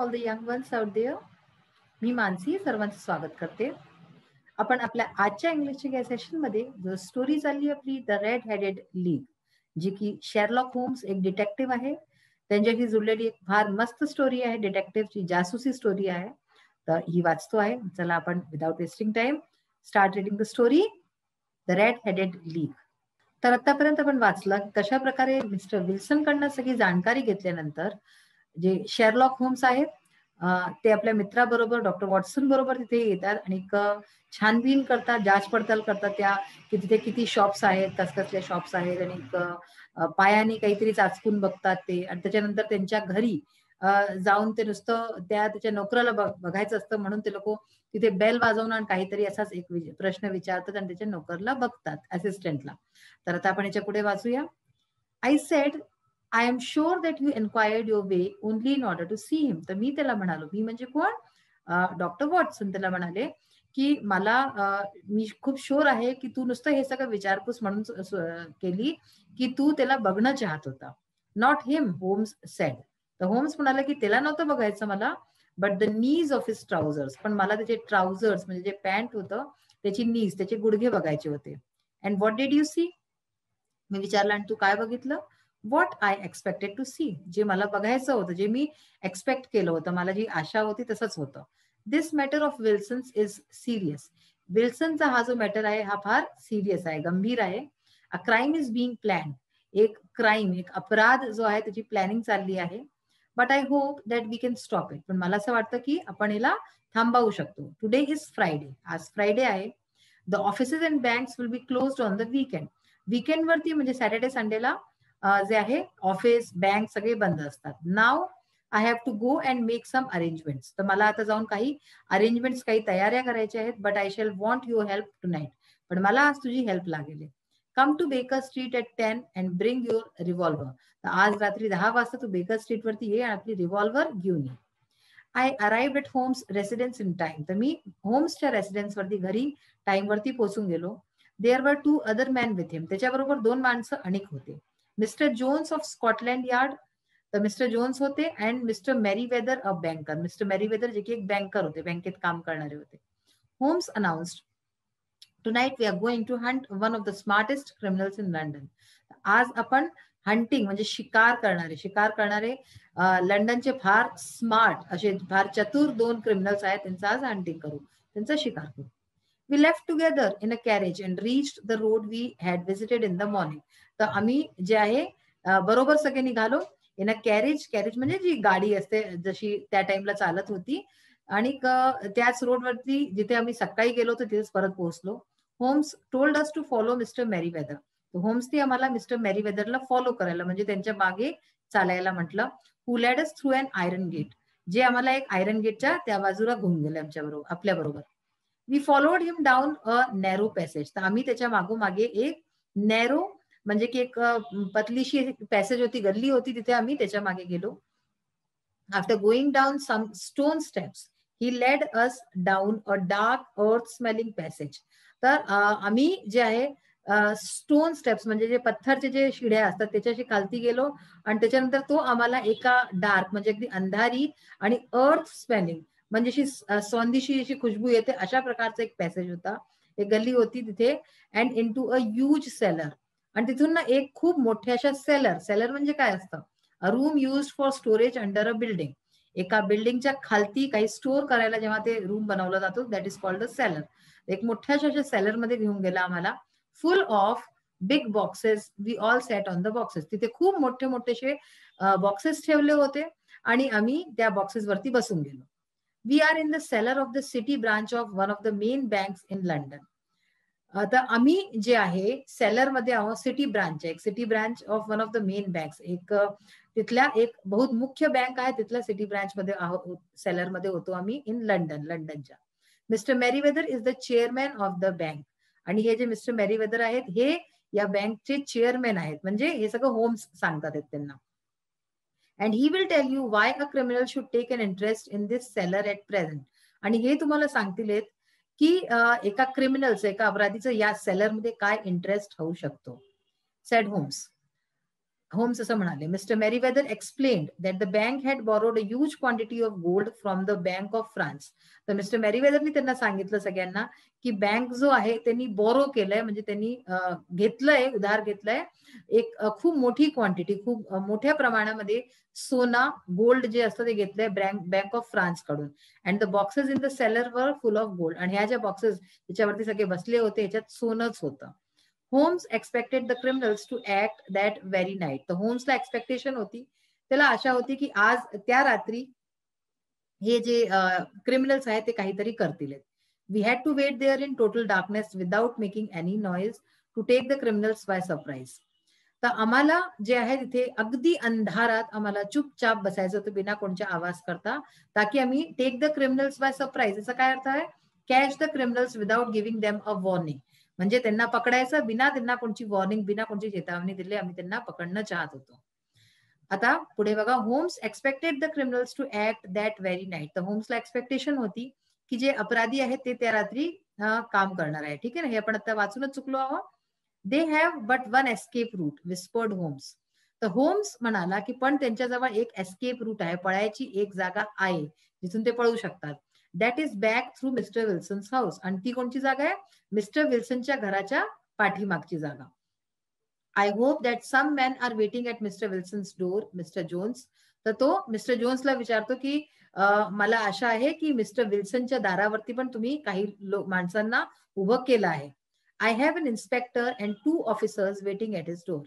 all the young ones out there. मी मानसी सर्वांचं स्वागत करते. आपण आपल्या आजच्या इंग्लिशच्या या सेशनमध्ये जो स्टोरी चालली आपली द रेड हेडेड लीग, जी की शेरलॉक होम्स एक डिटेक्टिव्ह आहे, त्यांच्याशी जुळलेली एक फार मस्त स्टोरी आहे, डिटेक्टिव्हची जासूसी स्टोरी आहे. तर ही वाचतो आहे. चला आपण without wasting time start reading the story the red headed league. तर आतापर्यंत आपण वाचलं कशा प्रकारे मिस्टर विल्सन कडनं सगळी जाणकारी घेतल्यानंतर जे शेरलॉक होम्स आहेत ते आपल्या मित्राबरोबर डॉक्टर वॉटसन बरोबर तिथे येतात आणि छानबीन करतात, जाच पडताल करतात त्या की तिथे किती शॉप्स आहेत, कसल्या शॉप्स आहेत, आणि पायाने काहीतरी चाचपून बघतात ते. आणि त्याच्यानंतर त्यांच्या घरी जाऊन ते नुसतं त्याच्या नोकराला बघायचं असतं म्हणून ते लोक तिथे बेल वाजवून आणि काहीतरी असाच एक प्रश्न विचारतात आणि त्याच्या नोकरला बघतात, असिस्टंटला. तर आता आपण याच्या पुढे वाचूया. I said I am sure that you enquired your way only in order to see him. तर मी त्याला म्हणालो, मी म्हणजे कोण, डॉक्टर वॉटसन त्याला म्हणाले की मी खूप शुअर आहे की तू नुसतं हे सगळं विचारपूस म्हणून केली की तू त्याला बघणं चाहत होता. Not him, Holmes said. तर होम्स म्हणाला की त्याला नव्हतं बघायचं मला, but the knees of his trousers, पण मला त्याचे ट्राउझर्स म्हणजे जे पॅन्ट होतं त्याची नीज, त्याचे गुडघे बघायचे होते. And what did you see, मी विचारलं आणि तू काय बघितलं. What I expected to see, जे मला बघायचं होतं, जे मी एक्सपेक्ट केलं होतं, मला जी आशा होती तसंच होतं. This matter of Wilson's is serious. विल्सनचा हा जो मॅटर आहे हा फार सिरियस आहे, गंभीर आहे. A crime is being plan, एक क्राईम, एक अपराध जो आहे त्याची प्लॅनिंग चालली आहे. But I hope that we can stop it, पण मला असं वाटतं की आपण याला थांबवू शकतो. टुडे इज फ्रायडे, आज फ्रायडे आहे. The offices and banks will be closed on the weekend. वीकेंडवरती म्हणजे सॅटर्डे संडेला जे आहे ऑफिस बँक सगळे बंद असतात. Now I have to go and make some arrangements. तर मला आता जाऊन काही अरेंजमेंट्स, काही तयाऱ्या करायच्या आहेत. But I shall want your help tonight, पण मला आज तुझी हेल्प लागेल. Come to Baker Street at 10 and bring your revolver. तर आज रात्री 10 वाजता तू बेकर स्ट्रीट वरती ये आणि आपली रिव्हॉल्वर घेऊन ये. I arrived at Holmes residence in time. तर मी होम्सच्या रेसिडेन्स वरती, घरी टाइम वरती पोहोचून गेलो. There were 2 other man with him. त्याच्याबरोबर 2 माणसं अनेक होते. Mister Jones of Scotland Yard, तर मिस्टर जोन्स होते, and mister Meriwether a banker. Mister Meriwether जे की एक बँकर होते, बँकेत काम करणारे होते. Holmes announced, tonight we are going to hunt one of the smartest criminals in London. आज आपण हंटिंग म्हणजे शिकार करणारे लंडनचे फार स्मार्ट असे फार चतुर 2 क्रिमिनल्स आहेत, त्यांचं आज हंटिंग करू, त्यांचा शिकार करू. We left together in a carriage and reached the road we had visited in the morning. तर आम्ही जे आहे बरोबर सगळे निघालो इन अ कॅरेज. कॅरेज म्हणजे जी गाडी असते जशी त्या टाइमला चालत होती, आणि त्याच रोडवरती जिथे आम्ही सकाळी गेलो होतो तिथेच परत पोहोचलो. Holmes told us to follow mister Merryweather. होम्सने आम्हाला मिस्टर मेरीवेदरला फॉलो करायला म्हणजे त्यांच्या मागे चालायला म्हटलं. हु लेड अस थ्रू अन आयरन गेट, जे आम्हाला एक आयरन गेटच्या त्या बाजूला घेऊन गेले आमच्या बरोबर, आपल्या बरोबर. We followed him down a narrow passage. तर आम्ही त्याच्या मागोमागे एक नॅरो म्हणजे की एक पतलीशी पॅसेज होती, गल्ली होती, तिथे आम्ही त्याच्या मागे गेलो. After going down some stone steps he led us down a dark earth smelling passage. तर आम्ही जे आहे स्टोन स्टेप्स म्हणजे जे पत्थरचे जे शिड्या असतात त्याच्याशी खालती गेलो, आणि त्याच्यानंतर तो आम्हाला एका डार्क म्हणजे अगदी अंधारी आणि अर्थ स्मेलिंग म्हणजे सोंदीशी अशी खुशबू येते अशा प्रकारचा एक पॅसेज होता, एक गल्ली होती तिथे. And into a huge cellar, आणि तिथून ना एक खूप मोठ्या अशा सेलर म्हणजे काय असतं, अ room used for storage under a building. एका बिल्डिंगच्या खालती काही स्टोअर करायला जेव्हा ते रूम बनवला जातो, that is called a cellar. एक मोठ्याशा सेलर मध्ये घेऊन गेला आम्हाला. Full of big boxes, we all sat on the boxes. तिथे खूप मोठे मोठेसे बॉक्सेस ठेवले होते आणि आम्ही त्या बॉक्सेस वरती बसून गेलो. We are in the cellar of the city branch of one of the main banks in London. आता आम्ही जे आहे सेलर मध्ये आहोत, सिटी ब्रांच आहे, city branch of one of the main banks, एक तिथल्या एक बहुत मुख्य बँक आहे, तिथल्या सिटी ब्रांच मध्ये आहोत, सेलर मध्ये होतो आम्ही इन लंडनच्या. Mister Merryweather is the chairman of the bank, आणि हे जे मिस्टर मेरीवेदर आहेत हे या बँकचे चेअरमॅन आहेत, म्हणजे हे सगळं होम्स सांगतात त्यांना. And he will tell you why a criminal should take an interest in this cellar at present. आणि हे तुम्हाला सांगतील की एका क्रिमिनलचं, एका अपराधीचं या सेलर मध्ये काय इंटरेस्ट होऊ शकतो. Sed homes. होम्स असं म्हणाले, mister Merryweather explained that the bank had borrowed a huge quantity of gold from the bank of France. तर मिस्टर मेरीवेदरनी त्यांना सांगितलं सगळ्यांना की बँक जो आहे त्यांनी बोरो केलंय, म्हणजे त्यांनी घेतलंय, उधार घेतलंय एक खूप मोठी क्वांटिटी, खूप मोठ्या प्रमाणामध्ये सोना, गोल्ड जे असतं ते घेतलंय बँक ऑफ फ्रान्स कडून. And the boxes in the seller were full of gold. आणि ह्या ज्या बॉक्सेस त्याच्यावरती सगळे बसले होते ह्याच्यात सोनच होतं. Holmes expected the criminals to act that very night. तर होम्सला एक्सपेक्टेशन होती, त्याला आशा होती की आज त्या रात्री हे जे क्रिमिनल्स आहेत ते काहीतरी करतील. We had to wait there in total darkness without making any noise to take the criminals by surprise. तर आम्हाला जे आहे तिथे अगदी अंधारात आम्हाला चुपचाप बसायचं होतं बिना कोणत्या आवाज करता, ताकी आम्ही take the criminals by surprise. याचा काय अर्थ आहे? Catch the criminals without giving them a warning. म्हणजे त्यांना पकडायचं बिना त्यांना कोणची वॉर्निंग, बिना कोणची चेतावणी दिली आम्ही त्यांना पकडणं चाहत होतो. आता पुढे बघा, Holmes expected the criminals to act that very night. तर होम्सला एक्सपेक्टेशन होती की जे अपराधी आहेत ते त्या रात्री काम करणार आहे. ठीक आहे ना, हे आपण आता वाचूनच चुकलो आहोत. They have but one escape route whispered Holmes. तर होम्स म्हणाला की पण त्यांच्याजवळ एक एस्केप रूट आहे, पळायची एक जागा आहे जिथून ते पळू शकतात. That is back through mister Wilson's house. आणि ती कोणची जागा आहे? मिस्टर विल्सनच्या घराच्या पाठीमागची जागा. I hope that some men are waiting at mister Wilson's door mister Jones. तर तो मिस्टर जोन्सला विचारतो की मला आशा आहे की मिस्टर विल्सनच्या दारावरती पण तुम्ही काही माणसांना उभं केलं आहे. I have an inspector and 2 officers waiting at his door.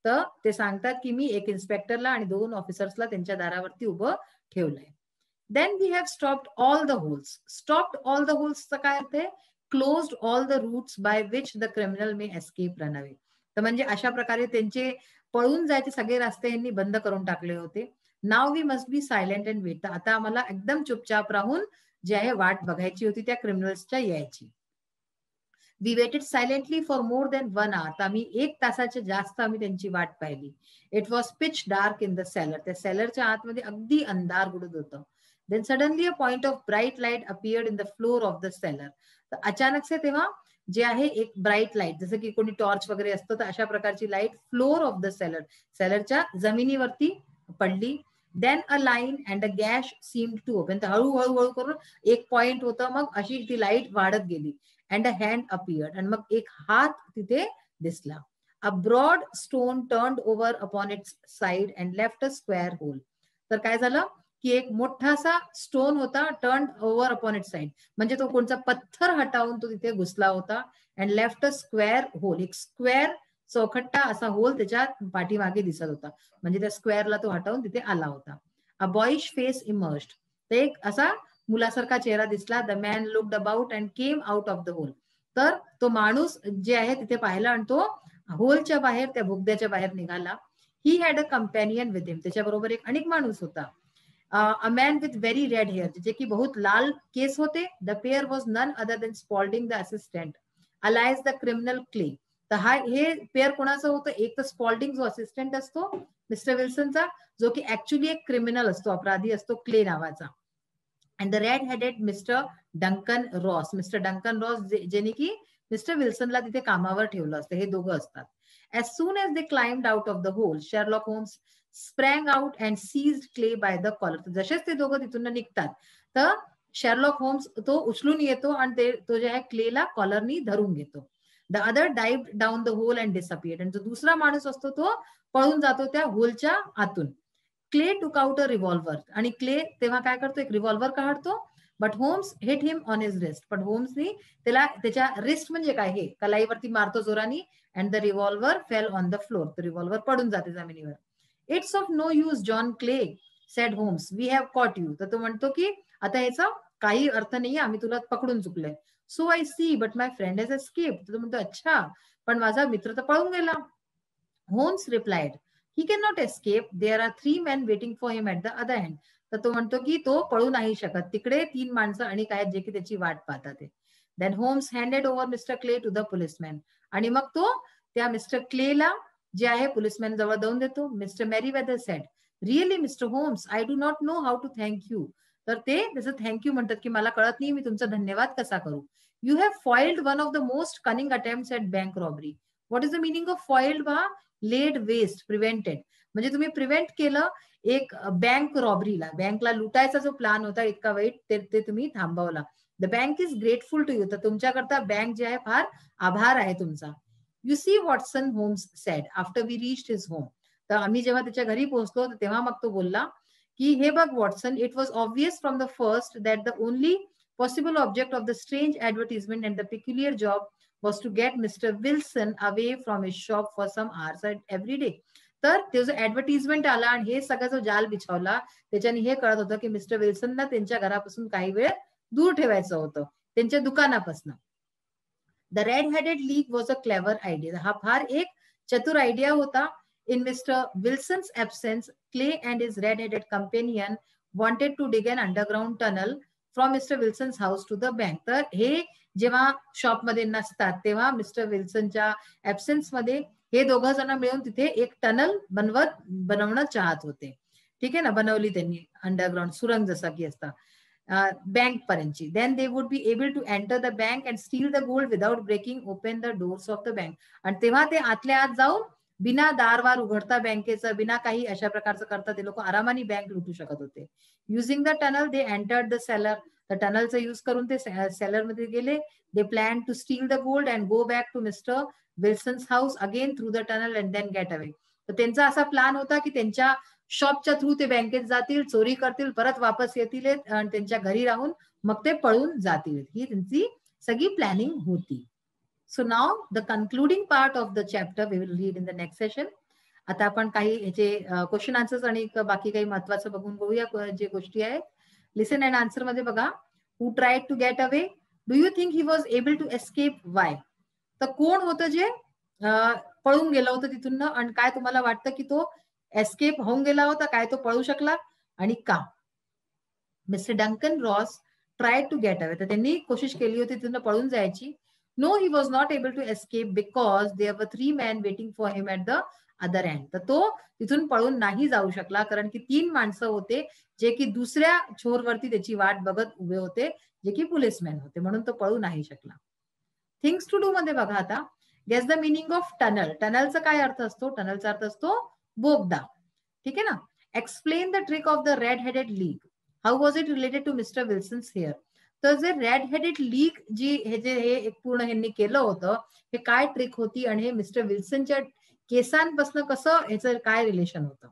तर ते सांगतात की मी एक इन्स्पेक्टरला आणि 2 ऑफिसर्सला त्यांच्या दारावरती उभं ठेवलंय. Then we have stopped all the holes. Stopped all the होल्सचा काय अर्थ आहे? Closed all the routes by which the criminal may escape run away. तर म्हणजे अशा प्रकारे त्यांचे पळून जायचे सगळे रस्ते यांनी बंद करून टाकले होते. Now we must be silent and wait. आता आम्हाला एकदम चुपचाप राहून जे आहे वाट बघायची होती त्या क्रिमिनल्सच्या यायची. We waited silently for more than 1 hour. तर आम्ही 1 तासाच्या जास्त आम्ही त्यांची वाट पाहिली. It was pitch dark in the cellar. त्या सेलरच्या आतमध्ये अगदी अंधार गुडत होतं. Then suddenly a point of bright light appeared in the floor of the cellar. तर अचानक से तेव्हा जे आहे एक ब्राईट लाईट, जसं की कोणी टॉर्च वगैरे असतं तर अशा प्रकारची light floor of the cellar, सेलरच्या जमिनीवरती पडली. Then a line and a gash seemed to open. तर हळूहळू करून एक पॉइंट होतं, मग अशी ती लाईट वाढत गेली. And a hand appeared. आणि मग एक हात तिथे दिसला. A broad stone turned over upon its side and left a square hole. तर काय झालं की एक मोठासा स्टोन होता, turn over upon it side, म्हणजे तो कोणता पत्थर हटावून तो तिथे घुसला होता. And left a square hole. एक स्क्वेअर चौखट्टा असा होल त्याच्या पाठीमागे दिसत होता, म्हणजे त्या स्क्वेअरला तो हटवून तिथे आला होता. A boyish face emerged. तर एक असा मुलासारखा चेहरा दिसला. The man looked about and came out of the hole. तर तो माणूस जे आहे तिथे पाहिला आणि तो होलच्या बाहेर, त्या बोगद्याच्या बाहेर निघाला. He had a companion with him. त्याच्याबरोबर एक अनेक माणूस होता. A man with very red hair, जे की बहुत लाल केस होते. The pair was none other than Spalding the assistant alias the criminal Clay. तर हे पेअर कोणाचं होतं? एक तर स्पॉल्डिंग जो असिस्टंट असतो मिस्टर विल्सनचा, जो की ऍक्च्युली एक क्रिमिनल असतो, अपराधी असतो, क्ले नावाचा. And the red headed mister Duncan Ross. Mister Duncan Ross ज्यांनी की मिस्टर विल्सनला तिथे कामावर ठेवलं असतं. हे दोघं असतात. As soon as they climbed out of the hole, Sherlock Holmes sprang out and seized Clay by the collar. जसेच ते दोघं तिथून निघतात तर शेरलॉक होम्स तो उचलून येतो आणि तो जे आहे क्लेला कॉलरनी धरून घेतो. The other dived down the hole and disappeared. आणि जो दुसरा माणूस असतो तो पळून जातो त्या होलच्या आतून. Clay took out a revolver. आणि क्ले तेव्हा काय करतो? एक रिव्हॉल्वर काढतो. But Holmes hit him on his wrist. पण होम्सनी त्याला त्याच्या रिस्ट म्हणजे काय, हे कलाईवरती मारतो जोरानी. And the revolver fell on the floor. तर रिव्हॉल्वर पडून जाते जमिनीवर. It's of no use John Clay said Holmes, we have caught you. तर तो म्हणतो की आता याचा काही अर्थ नाहीये, आम्ही तुला पकडून चुकलोय. So I see but my friend has escaped. तो म्हणतो अच्छा, पण माझा मित्र तर पळून गेला. Holmes replied, he can not escape. There are 3 men waiting for him at the other hand. तर तो म्हणतो की तो पळू नाही शकत, तिकडे 3 माणसं आणि आहेत जे की त्याची वाट पाहतात. Then Holmes handed over mister Clay to the policeman. आणि मग तो त्या मिस्टर क्लेला जे आहे पोलिसमॅन जवळ देऊन देतो. Mister Meriwether said, really mister Holmes, I do not know how to thank you. तर ते त्याचं थँक्यू म्हणतात की मला कळत नाही मी तुमचा धन्यवाद कसा करू. You have foiled one of the most cunning attempts at bank robbery. What is the meaning of foiled पहा, लेड वेस्ट, प्रिव्हेंटेड, म्हणजे तुम्ही प्रिव्हेंट केलं एक बँक रॉबरीला, बँकला लुटायचा जो प्लॅन होता इतका वाईट ते तुम्ही थांबवला. The bank is grateful to you, तर तुमच्याकरता बँक जे आहे फार आभार आहे तुमचा. You see Watson Holmes said after we reached his home, तर आम्ही जेव्हा त्याच्या घरी पोहोचलो तेव्हा मग तो बोलला की हे बघ Watson, it was obvious from the first that the only possible object of the strange advertisement and the peculiar job was to get Mr. Wilson away from his shop for some hours every day. तर ते जो advertisement आला आणि हे सगळं जो जाल बिछवला त्याच्याने हे कळत होतं की मिस्टर विल्सनला त्यांच्या घरापासून काही वेळ दूर ठेवायचं होतं, त्यांच्या दुकानापासून. The red headed league was a clever idea, हा फार एक चतुर आयडिया होता. In mister Wilson's absence, Clay and his red headed companion wanted to dig an underground tunnel from mister Wilson's house to the bank. तर हे जेव्हा शॉपमध्ये नसतात तेव्हा मिस्टर विल्सनच्या ऍब्सेन्स मध्ये हे दोघं जण मिळून तिथे एक टनल बनवणं चाहत होते. ठीक आहे ना, बनवली त्यांनी अंडरग्राउंड सुरंग जसा की असता बँक पर्यंतची. Then they would be able to enter the bank and steal the gold without breaking open the doors of the bank. आणि तेव्हा ते आतल्या आत जाऊन बिना दारवार उघडता बँकेचं बिना काही अशा प्रकारचं करता ते लोक आरामाने बँक लुटू शकत होते. Using the tunnel they entered the cellar, तर टनलचा यूज करून ते सेलर मध्ये गेले. They plan to steal the gold and go back to mister Wilson's house again through the tunnel and then get away. तर त्यांचा असा प्लॅन होता की त्यांच्या शॉपच्या थ्रू ते बँकेत जातील, चोरी करतील, परत वापस येतील आणि त्यांच्या घरी राहून मग ते पळून जातील, ही त्यांची सगळी प्लॅनिंग होती. So now the concluding part of the chapter we will read in the next session. आता आपण काही ह्याचे क्वेश्चन आन्सर्स आणि बाकी काही महत्वाचं बघून बघूया जे गोष्टी आहेत. लिसन अँड आन्सर मध्ये बघा, who tried to get away, do you think he was able to escape, why, तर कोण होतं जे पळून गेलं होतं तिथून आणि काय तुम्हाला वाटतं की तो एस्केप होऊन गेला होता, काय तो पळू शकला आणि का. Mister Duncan Ross tried to get away, तर त्यांनी कोशिश केली होती तिथून पळून जायची. No he was not able to escape because there were 3 men waiting for him at the other end, तर तो तिथून पळून नाही जाऊ शकला कारण की 3 माणसं होते जे की दुसऱ्या छोरवरती त्याची वाट बघत उभे होते, जे की पोलिसमॅन होते, म्हणून तो पळू नाही शकला. थिंग्स टू डू मध्ये बघा आता, guess the meaning of tunnel. टनलचा काय अर्थ असतो, टनलचा अर्थ असतो बोगदा. ठीक आहे ना. Explain the trick of the red headed league, how was it related to mister Wilson's hair. तर जे रेड हेडेड लीग जी हे पूर्ण ह्यांनी केलं होतं, हे काय ट्रिक होती आणि हे मिस्टर विल्सनच्या केसांपासून कसं ह्याचं काय रिलेशन होतं.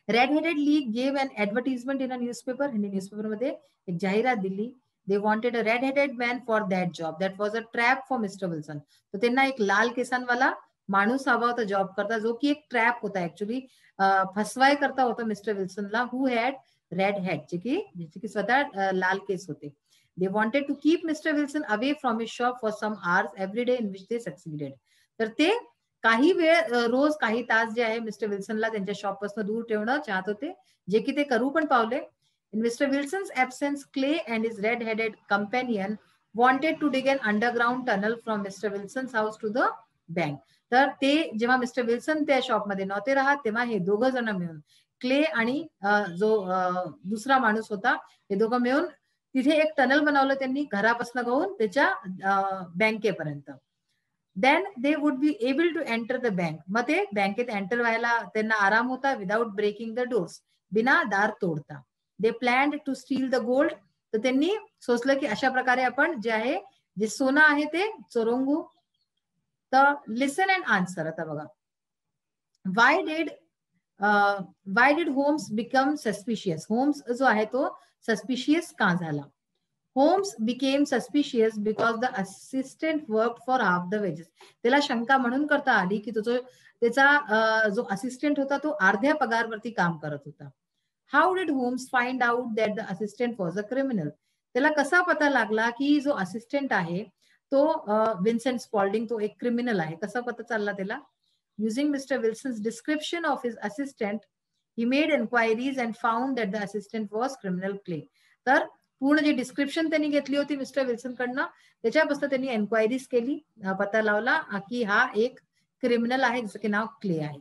Red headed league gave an advertisement in a newspaper, ह्यांनी न्यूजपेपर मध्ये एक जाहिरात दिली. They wanted a red headed man for that job, that was a trap for mister Wilson. तर त्यांना एक लाल केसांवाला माणूस हवा होता जॉब करता, जो की एक ट्रॅप होता, ऍक्च्युली फसवाय करता होता मिस्टर विल्सनला, हु हॅड रेड हेड, ज्याचे की स्वतः लाल केस होते. They wanted to keep mister Wilson away from his shop for some hours every day in which they succeeded. तर ते काही वेळ रोज काही तास जे आहे मिस्टर विल्सनला त्यांच्या शॉप पासून दूर ठेवणं चाहत होते, जे की ते करू पण पावले. In mister Wilson's absence, Clay and his red headed companion wanted to dig an underground tunnel from Mr. Wilson's house to the bank. तर ते जेव्हा मिस्टर विल्सन त्या शॉपमध्ये नव्हते राहत तेव्हा हे दोघं जण मिळून, क्ले आणि जो दुसरा माणूस होता, हे दोघं मिळून तिथे एक टनल बनवलं त्यांनी घरापासून घेऊन त्याच्या बँकेपर्यंत. Then they would be able to enter the bank, मग ते बँकेत एंटर व्हायला त्यांना आराम होता, विदाउट ब्रेकिंग द डोर्स, बिना दार तोडता. They planned to steal the gold, तर त्यांनी सोचलं की अशा प्रकारे आपण जे आहे जे सोनं आहे ते चोरंगू. तर लिसन अँड आन्सर आता बघा, why did Holmes become suspicious, Holmes जो आहे तो सस्पिशियस का झाला. Holmes became suspicious because the assistant work for half the wages. त्याला शंका म्हणून करता आली की त्याचा जो असिस्टंट होता तो अर्ध्या पगारवरती काम करत होता. How did Holmes find out that the assistant was a criminal. त्याला कसा पता लागला की जो असिस्टंट आहे तो विन्सेंट स्पॉल्डिंग तो एक क्रिमिनल आहे, कसा पता चालला त्याला. Using mister Wilson's description of his assistant he made enquiries and found that the assistant was criminal Clay. तर पूर्ण जी डिस्क्रिप्शन त्यांनी घेतली होती मिस्टर विल्सन कडनं त्याच्यापासून त्यांनी एन्क्वायरीज केली, पता लावला की हा एक क्रिमिनल आहे जसं की नाव क्ले आहे.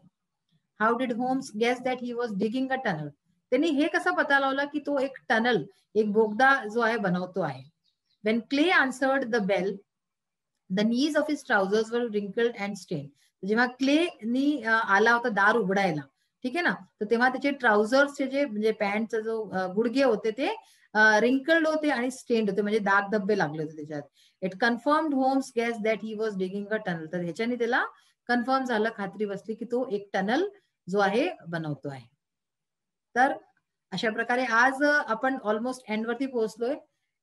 How did Holmes guess that he was digging a tunnel. त्यांनी हे कसा पता लावला की तो एक टनल, एक बोगदा जो आहे बनवतो आहे. When Clay answered the bell the knees of his trousers were wrinkled and stain. जेव्हा क्लेनी आला होता दार उघडायला, ठीक आहे ना, तर तेव्हा त्याचे ट्राउझर्सचे जे म्हणजे पॅन्टचा जो गुडघे होते ते रिंकल्ड होते आणि स्टेन्ड होते, म्हणजे दाग धब्बे लागले होते त्याच्यात. It confirmed Holmes guess that he was digging a tunnel. तर ह्याच्याने त्याला कन्फर्म झालं, खात्री बसली की तो एक टनल जो आहे बनवतो आहे. तर अशा प्रकारे आज आपण ऑलमोस्ट एंड वरती पोहोचलोय.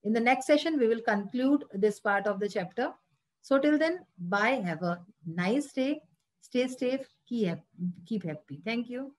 In the next session we will conclude this part of the chapter. So till then, bye, have a nice day, stay safe, keep happy. Thank you.